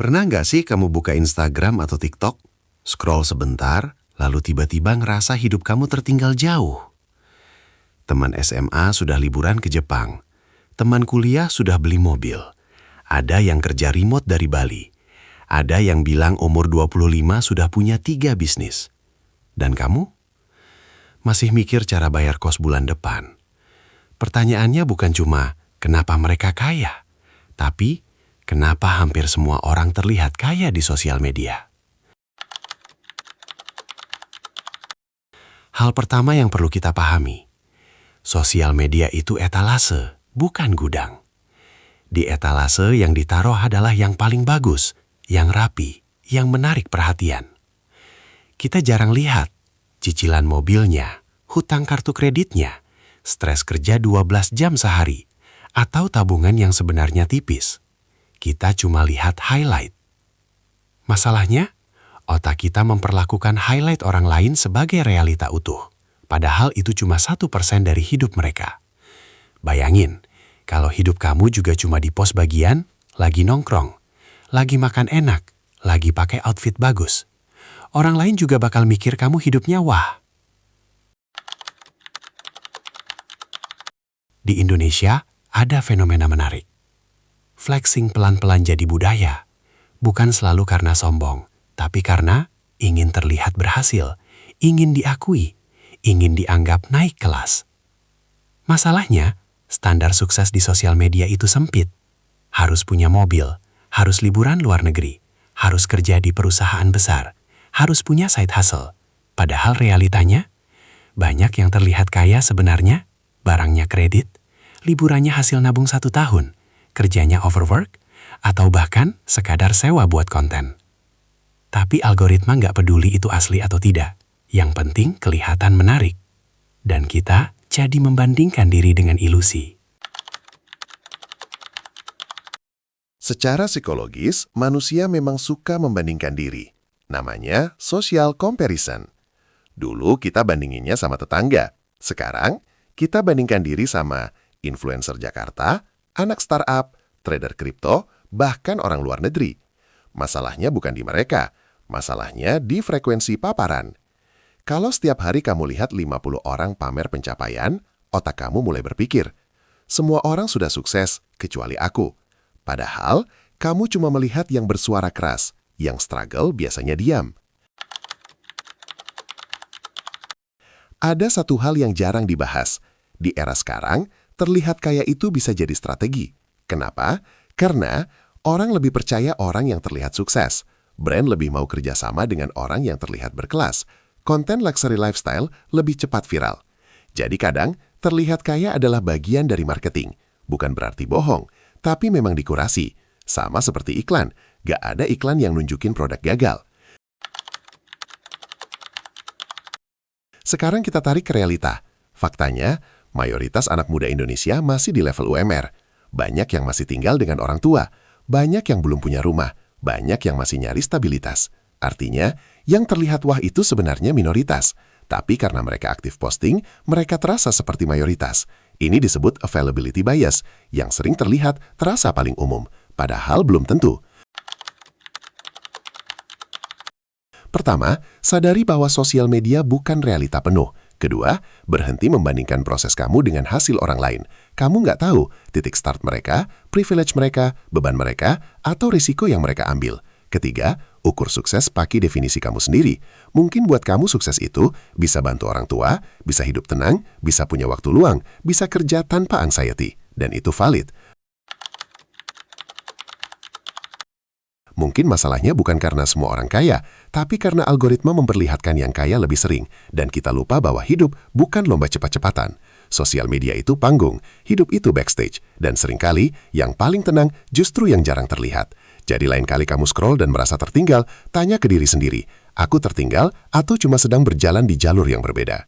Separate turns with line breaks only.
Pernah nggak sih kamu buka Instagram atau TikTok, scroll sebentar, lalu tiba-tiba ngerasa hidup kamu tertinggal jauh? Teman SMA sudah liburan ke Jepang, teman kuliah sudah beli mobil, ada yang kerja remote dari Bali, ada yang bilang umur 25 sudah punya 3 bisnis. Dan kamu? Masih mikir cara bayar kos bulan depan. Pertanyaannya bukan cuma kenapa mereka kaya, tapi kenapa hampir semua orang terlihat kaya di sosial media? Hal pertama yang perlu kita pahami, sosial media itu etalase, bukan gudang. Di etalase yang ditaruh adalah yang paling bagus, yang rapi, yang menarik perhatian. Kita jarang lihat cicilan mobilnya, hutang kartu kreditnya, stres kerja 12 jam sehari, atau tabungan yang sebenarnya tipis. Kita cuma lihat highlight. Masalahnya, otak kita memperlakukan highlight orang lain sebagai realita utuh. Padahal itu cuma 1% dari hidup mereka. Bayangin, kalau hidup kamu juga cuma di post bagian, lagi nongkrong, lagi makan enak, lagi pakai outfit bagus. Orang lain juga bakal mikir kamu hidupnya wah. Di Indonesia, ada fenomena menarik. Flexing pelan-pelan jadi budaya, bukan selalu karena sombong, tapi karena ingin terlihat berhasil, ingin diakui, ingin dianggap naik kelas. Masalahnya, standar sukses di sosial media itu sempit. Harus punya mobil, harus liburan luar negeri, harus kerja di perusahaan besar, harus punya side hustle. Padahal realitanya, banyak yang terlihat kaya sebenarnya, barangnya kredit, liburannya hasil nabung 1 tahun, kerjanya overwork, atau bahkan sekadar sewa buat konten. Tapi algoritma nggak peduli itu asli atau tidak. Yang penting kelihatan menarik. Dan kita jadi membandingkan diri dengan ilusi.
Secara psikologis, manusia memang suka membandingkan diri. Namanya social comparison. Dulu kita bandinginnya sama tetangga. Sekarang, kita bandingkan diri sama influencer Jakarta, anak startup, trader kripto, bahkan orang luar negeri. Masalahnya bukan di mereka, masalahnya di frekuensi paparan. Kalau setiap hari kamu lihat 50 orang pamer pencapaian, otak kamu mulai berpikir, semua orang sudah sukses, kecuali aku. Padahal, kamu cuma melihat yang bersuara keras, yang struggle biasanya diam. Ada satu hal yang jarang dibahas. Di era sekarang, terlihat kaya itu bisa jadi strategi. Kenapa? Karena orang lebih percaya orang yang terlihat sukses. Brand lebih mau kerjasama dengan orang yang terlihat berkelas. Konten luxury lifestyle lebih cepat viral. Jadi kadang, terlihat kaya adalah bagian dari marketing. Bukan berarti bohong, tapi memang dikurasi. Sama seperti iklan, gak ada iklan yang nunjukin produk gagal. Sekarang kita tarik ke realita. Faktanya, mayoritas anak muda Indonesia masih di level UMR. Banyak yang masih tinggal dengan orang tua. Banyak yang belum punya rumah. Banyak yang masih nyari stabilitas. Artinya, yang terlihat wah itu sebenarnya minoritas. Tapi karena mereka aktif posting, mereka terasa seperti mayoritas. Ini disebut availability bias, yang sering terlihat terasa paling umum. Padahal belum tentu. Pertama, sadari bahwa sosial media bukan realita penuh. Kedua, berhenti membandingkan proses kamu dengan hasil orang lain. Kamu nggak tahu titik start mereka, privilege mereka, beban mereka, atau risiko yang mereka ambil. Ketiga, ukur sukses pakai definisi kamu sendiri. Mungkin buat kamu sukses itu bisa bantu orang tua, bisa hidup tenang, bisa punya waktu luang, bisa kerja tanpa anxiety. Dan itu valid. Mungkin masalahnya bukan karena semua orang kaya, tapi karena algoritma memperlihatkan yang kaya lebih sering, dan kita lupa bahwa hidup bukan lomba cepat-cepatan. Sosial media itu panggung, hidup itu backstage, dan seringkali yang paling tenang justru yang jarang terlihat. Jadi lain kali kamu scroll dan merasa tertinggal, tanya ke diri sendiri, aku tertinggal atau cuma sedang berjalan di jalur yang berbeda?